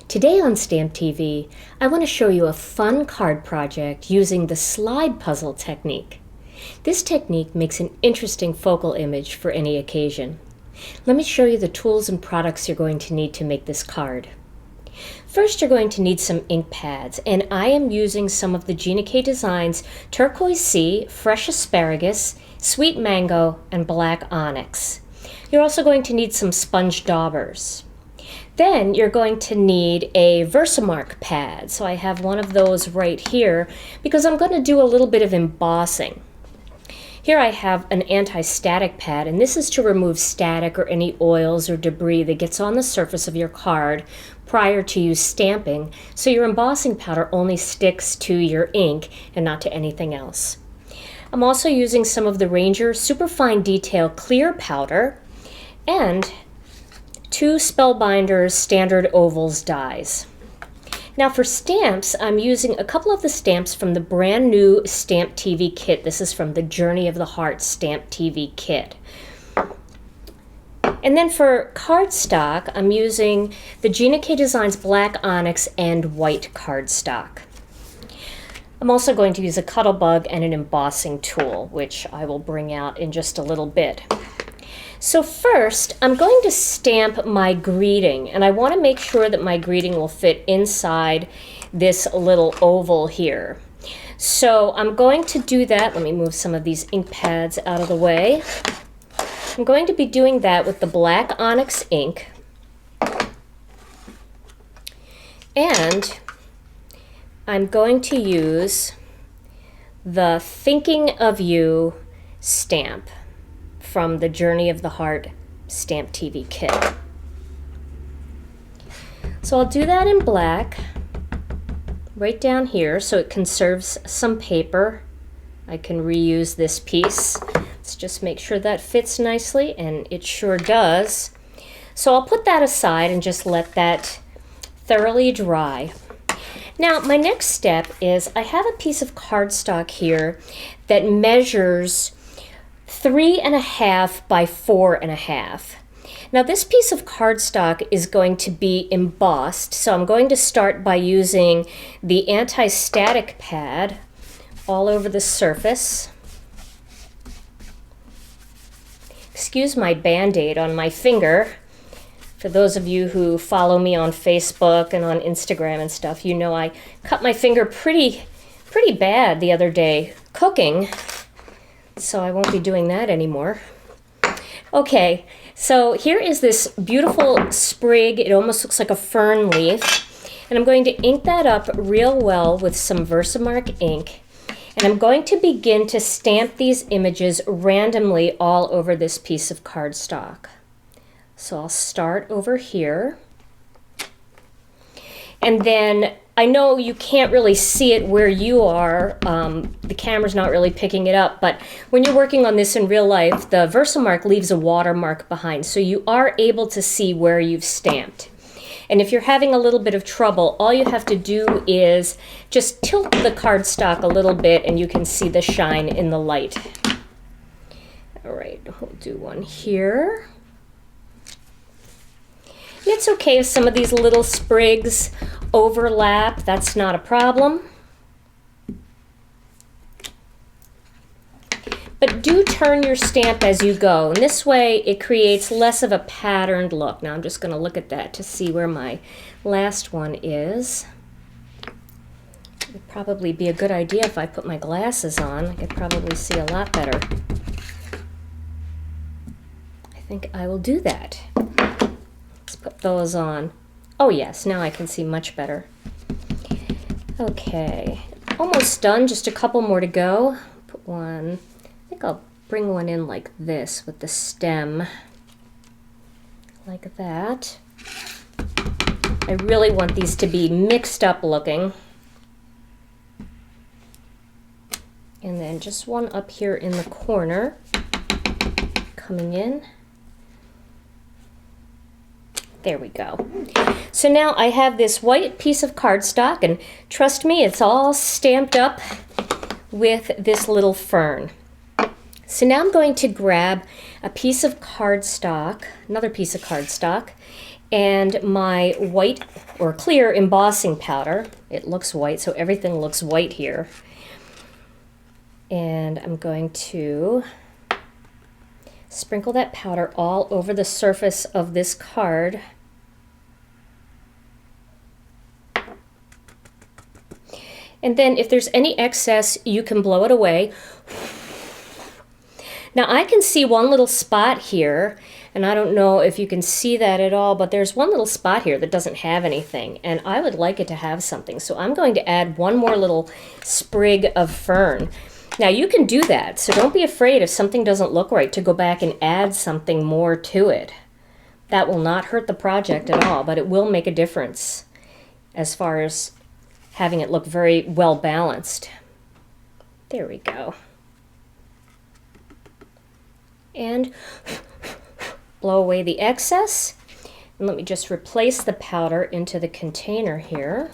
Today on StampTV, I want to show you a fun card project using the slide puzzle technique. This technique makes an interesting focal image for any occasion. Let me show you the tools and products you're going to need to make this card. First, you're going to need some ink pads, and I am using some of the Gina Designs Turquoise Sea, Fresh Asparagus, Sweet Mango, and Black Onyx. You're also going to need some sponge daubers. Then you're going to need a Versamark pad. So I have one of those right here because I'm going to do a little bit of embossing. Here I have an anti-static pad, and this is to remove static or any oils or debris that gets on the surface of your card prior to you stamping, so your embossing powder only sticks to your ink and not to anything else. I'm also using some of the Ranger Superfine Detail Clear Powder and 2 Spellbinders Standard Ovals dies. Now for stamps, I'm using a couple of the stamps from the brand new StampTV kit. This is from the Journey of the Heart StampTV kit. And then for cardstock, I'm using the Gina Designs Black Onyx and White cardstock. I'm also going to use a Cuttlebug and an embossing tool, which I will bring out in just a little bit. So first, I'm going to stamp my greeting, and I want to make sure that my greeting will fit inside this little oval here. So I'm going to do that. Let me move some of these ink pads out of the way. I'm going to be doing that with the Black Onyx ink. And I'm going to use the Thinking of You stamp from the Journey of the Heart StampTV kit. So I'll do that in black right down here so it conserves some paper. I can reuse this piece. Let's just make sure that fits nicely, and it sure does. So I'll put that aside and just let that thoroughly dry. Now my next step is I have a piece of cardstock here that measures 3.5 by 4.5. Now this piece of cardstock is going to be embossed, so I'm going to start by using the anti-static pad all over the surface. Excuse my band-aid on my finger. For those of you who follow me on Facebook and on Instagram and stuff, you know I cut my finger pretty bad the other day cooking. So I won't be doing that anymore. Okay, so here is this beautiful sprig. It almost looks like a fern leaf. And I'm going to ink that up real well with some Versamark ink. And I'm going to begin to stamp these images randomly all over this piece of cardstock. So I'll start over here. And then I know you can't really see it where you are. The camera's not really picking it up, but when you're working on this in real life, the Versamark leaves a watermark behind, so you are able to see where you've stamped. And if you're having a little bit of trouble, all you have to do is just tilt the cardstock a little bit and you can see the shine in the light. All right, we'll do one here. And it's okay if some of these little sprigs overlap, that's not a problem. But do turn your stamp as you go, and this way it creates less of a patterned look. Now I'm just going to look at that to see where my last one is. It would probably be a good idea if I put my glasses on. I could probably see a lot better. I think I will do that. Let's put those on. Oh yes, now I can see much better. Okay, almost done, just a couple more to go. Put one, I think I'll bring one in like this with the stem, like that. I really want these to be mixed up looking. And then just one up here in the corner, coming in. There we go. So now I have this white piece of cardstock, and trust me, it's all stamped up with this little fern. So now I'm going to grab a piece of cardstock, another piece of cardstock, and my white or clear embossing powder. It looks white, so everything looks white here. And I'm going to sprinkle that powder all over the surface of this card. And then if there's any excess, you can blow it away. Now I can see one little spot here, and I don't know if you can see that at all, but there's one little spot here that doesn't have anything, and I would like it to have something. So I'm going to add one more little sprig of fern. Now you can do that, so don't be afraid if something doesn't look right to go back and add something more to it. That will not hurt the project at all, but it will make a difference as far as having it look very well balanced. There we go. And blow away the excess. And let me just replace the powder into the container here.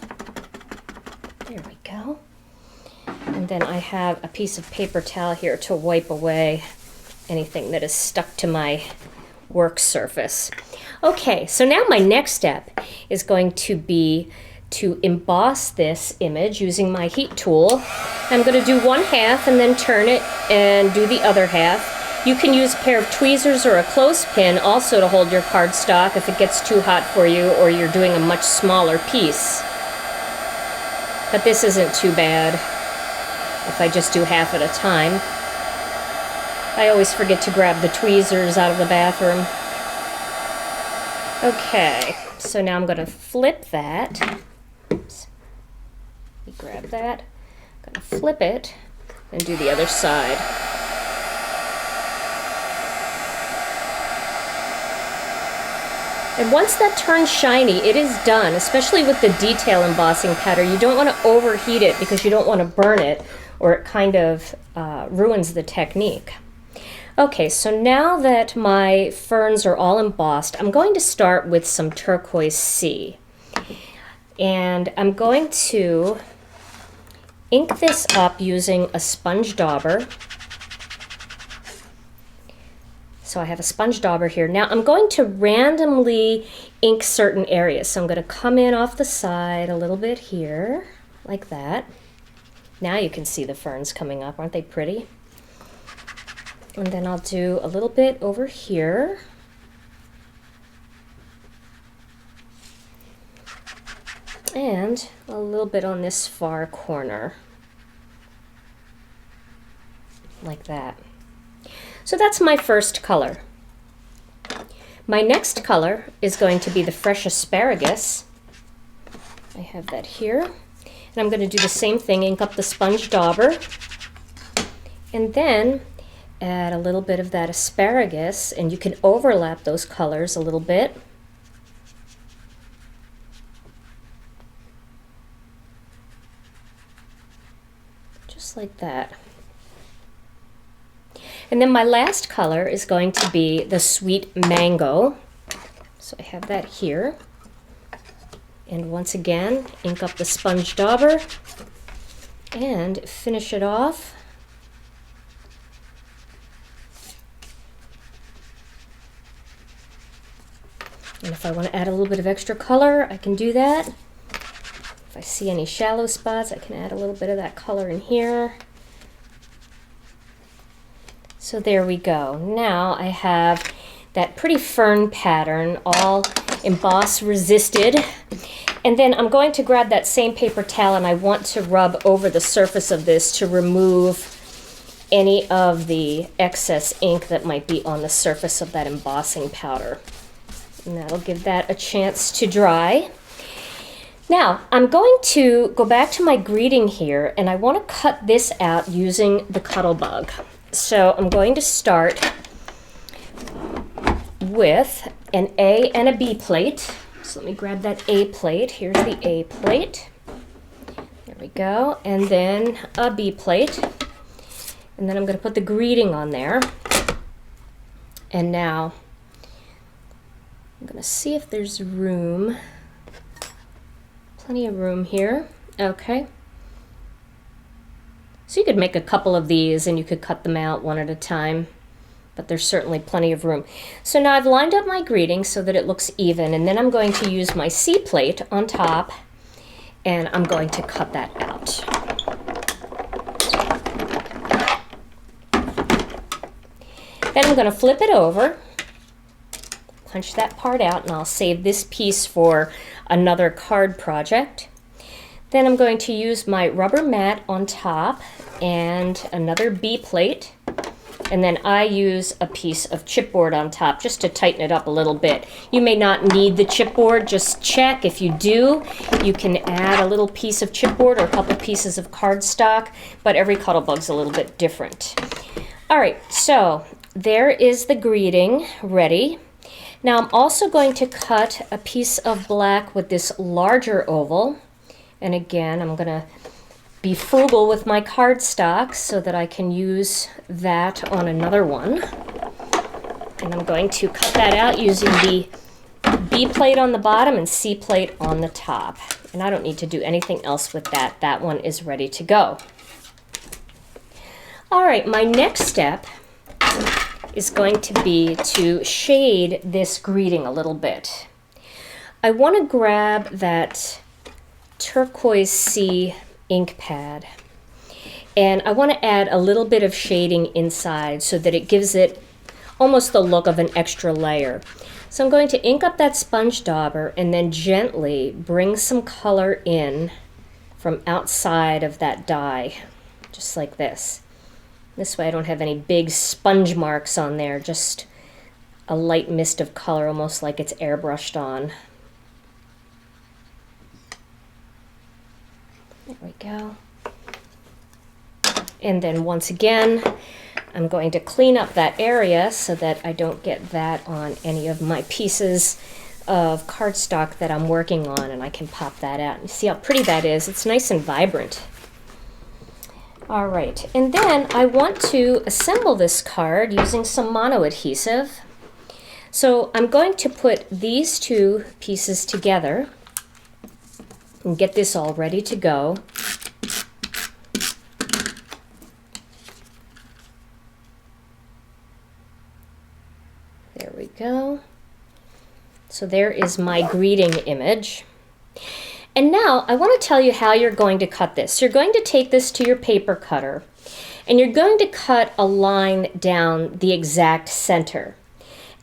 There we go. And then I have a piece of paper towel here to wipe away anything that is stuck to my work surface. Okay, so now my next step is going to be to emboss this image using my heat tool. I'm going to do one half and then turn it and do the other half. You can use a pair of tweezers or a clothespin also to hold your cardstock if it gets too hot for you or you're doing a much smaller piece. But this isn't too bad if I just do half at a time. I always forget to grab the tweezers out of the bathroom. Okay, so now I'm going to flip that. Oops. Let me grab that. I'm going to flip it and do the other side. And once that turns shiny, it is done, especially with the detail embossing powder. You don't want to overheat it because you don't want to burn it or it kind of ruins the technique. Okay, so now that my ferns are all embossed, I'm going to start with some Turquoise Sea. And I'm going to ink this up using a sponge dauber. So I have a sponge dauber here. Now I'm going to randomly ink certain areas. So I'm going to come in off the side a little bit here, like that. Now you can see the ferns coming up. Aren't they pretty? And then I'll do a little bit over here. And a little bit on this far corner. Like that. So that's my first color. My next color is going to be the fresh asparagus. I have that here. And I'm going to do the same thing, ink up the sponge dauber. And then add a little bit of that asparagus, and you can overlap those colors a little bit. Just like that. And then my last color is going to be the sweet mango. So I have that here. And once again, ink up the sponge dauber and finish it off. And if I want to add a little bit of extra color, I can do that. If I see any shallow spots, I can add a little bit of that color in here. So there we go. Now I have that pretty fern pattern all emboss resisted. And then I'm going to grab that same paper towel and I want to rub over the surface of this to remove any of the excess ink that might be on the surface of that embossing powder. And that'll give that a chance to dry. Now, I'm going to go back to my greeting here, and I want to cut this out using the Cuttlebug. So I'm going to start with an A and a B plate. So let me grab that A plate. Here's the A plate. There we go. And then a B plate. And then I'm going to put the greeting on there. And now I'm going to see if there's room. Plenty of room here. Okay. So you could make a couple of these and you could cut them out one at a time. but there's certainly plenty of room. So now I've lined up my greeting so that it looks even, and then I'm going to use my C plate on top, and I'm going to cut that out. Then I'm going to flip it over, punch that part out, and I'll save this piece for another card project. Then I'm going to use my rubber mat on top and another B plate. And then I use a piece of chipboard on top just to tighten it up a little bit. You may not need the chipboard, just check. If you do, you can add a little piece of chipboard or a couple pieces of cardstock, but every Cuttlebug's a little bit different. All right, so there is the greeting ready. Now I'm also going to cut a piece of black with this larger oval. And again, I'm gonna be frugal with my cardstock so that I can use that on another one. And I'm going to cut that out using the B plate on the bottom and C plate on the top. And I don't need to do anything else with that. That one is ready to go. All right, my next step is going to be to shade this greeting a little bit. I want to grab that Turquoise C ink pad, and I want to add a little bit of shading inside so that it gives it almost the look of an extra layer. So I'm going to ink up that sponge dauber and then gently bring some color in from outside of that die, just like this. This way I don't have any big sponge marks on there, just a light mist of color, almost like it's airbrushed on. There we go. And then once again, I'm going to clean up that area so that I don't get that on any of my pieces of cardstock that I'm working on, and I can pop that out. You see how pretty that is? It's nice and vibrant. All right, and then I want to assemble this card using some mono adhesive. So I'm going to put these two pieces together and get this all ready to go. There we go. So there is my greeting image. And now I want to tell you how you're going to cut this. You're going to take this to your paper cutter and you're going to cut a line down the exact center.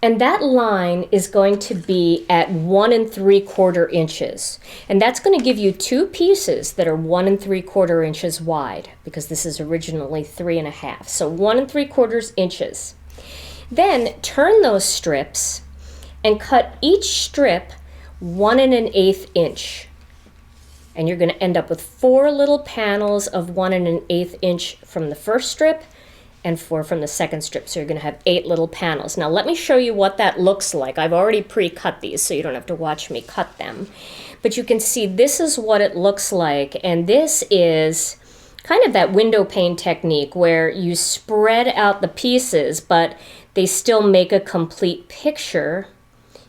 And that line is going to be at 1 3/4 inches. And that's going to give you two pieces that are 1 3/4 inches wide, because this is originally 3.5. So 1 3/4 inches. Then turn those strips and cut each strip 1 1/8 inch. And you're going to end up with 4 little panels of 1 1/8 inch from the first strip and 4 from the second strip. So you're going to have 8 little panels. Now let me show you what that looks like. I've already pre-cut these, so you don't have to watch me cut them. But you can see this is what it looks like. And this is kind of that window pane technique where you spread out the pieces, but they still make a complete picture.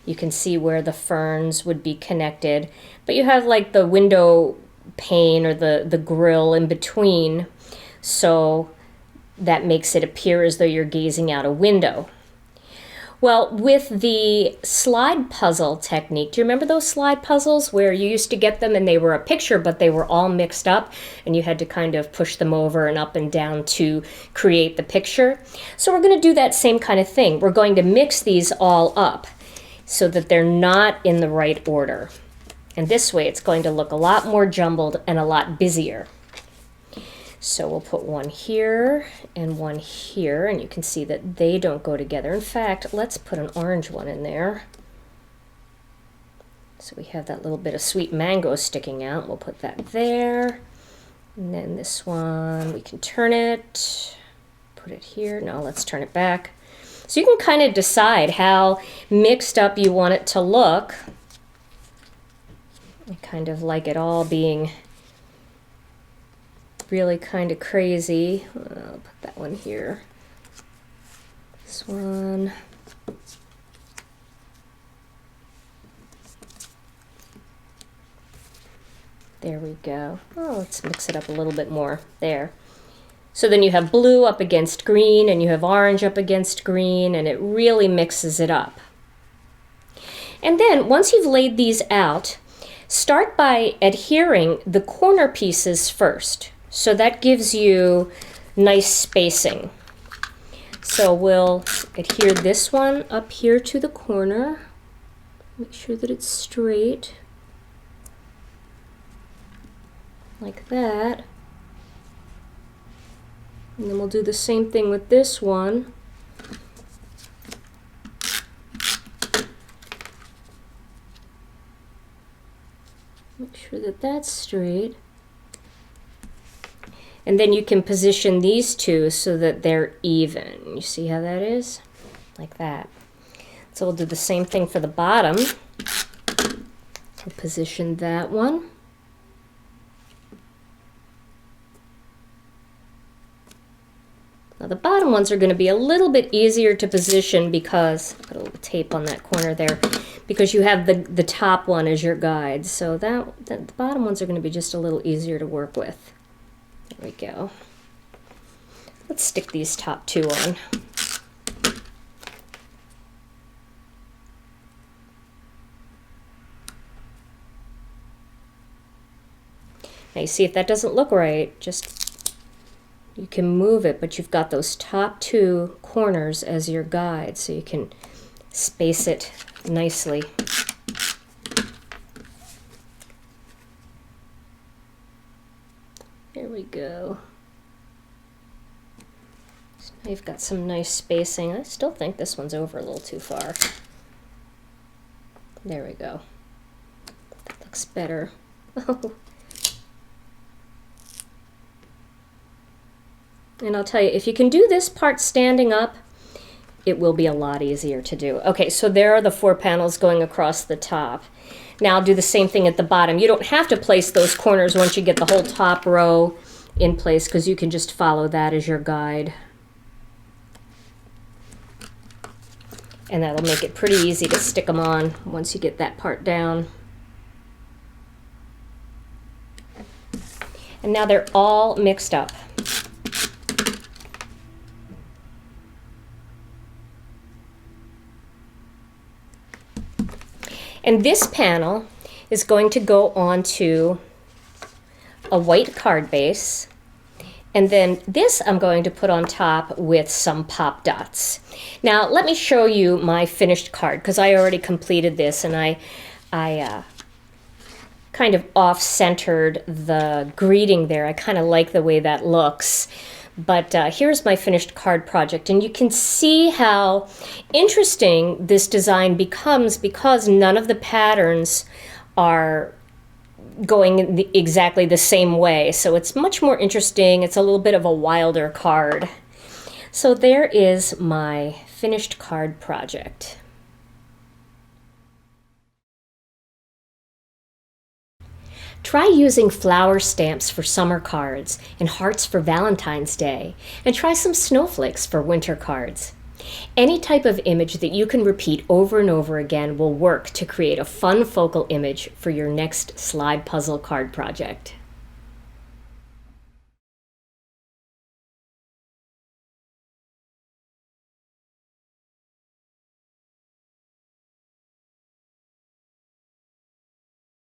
You can see where the ferns would be connected, but you have like the window pane or the grill in between, so that makes it appear as though you're gazing out a window. Well, with the slide puzzle technique, do you remember those slide puzzles where you used to get them and they were a picture, but they were all mixed up and you had to kind of push them over and up and down to create the picture? So we're going to do that same kind of thing. We're going to mix these all up so that they're not in the right order. And this way it's going to look a lot more jumbled and a lot busier. So we'll put one here and one here, and you can see that they don't go together. In fact, let's put an orange one in there. So we have that little bit of sweet mango sticking out. We'll put that there. And then this one, we can turn it, put it here. No, let's turn it back. So you can kind of decide how mixed up you want it to look. I kind of like it all being really kind of crazy. I'll put that one here. This one. There we go. Oh, let's mix it up a little bit more. There. So then you have blue up against green and you have orange up against green, and it really mixes it up. And then once you've laid these out, start by adhering the corner pieces first. So that gives you nice spacing. So we'll adhere this one up here to the corner. Make sure that it's straight. Like that. And then we'll do the same thing with this one. Make sure that that's straight. And then you can position these two so that they're even. You see how that is? Like that. So we'll do the same thing for the bottom. We'll position that one. Now the bottom ones are going to be a little bit easier to position because, put a little tape on that corner there, because you have the top one as your guide. So the bottom ones are going to be just a little easier to work with. There we go. Let's stick these top two on. Now you see if that doesn't look right, just you can move it, but you've got those top two corners as your guide, so you can space it nicely. There we go. So now you've got some nice spacing. I still think this one's over a little too far. There we go. That looks better. And I'll tell you, if you can do this part standing up, it will be a lot easier to do. Okay, so there are the 4 panels going across the top. Now I'll do the same thing at the bottom. You don't have to place those corners once you get the whole top row in place, because you can just follow that as your guide. And that'll make it pretty easy to stick them on once you get that part down. And now they're all mixed up. And this panel is going to go onto a white card base. And then this I'm going to put on top with some pop dots. Now let me show you my finished card, because I already completed this, and I kind of off-centered the greeting there. I kind of like the way that looks. But here's my finished card project, and you can see how interesting this design becomes because none of the patterns are going exactly the same way. So it's much more interesting. It's a little bit of a wilder card. So there is my finished card project. Try using flower stamps for summer cards and hearts for Valentine's Day, and try some snowflakes for winter cards. Any type of image that you can repeat over and over again will work to create a fun focal image for your next slide puzzle card project.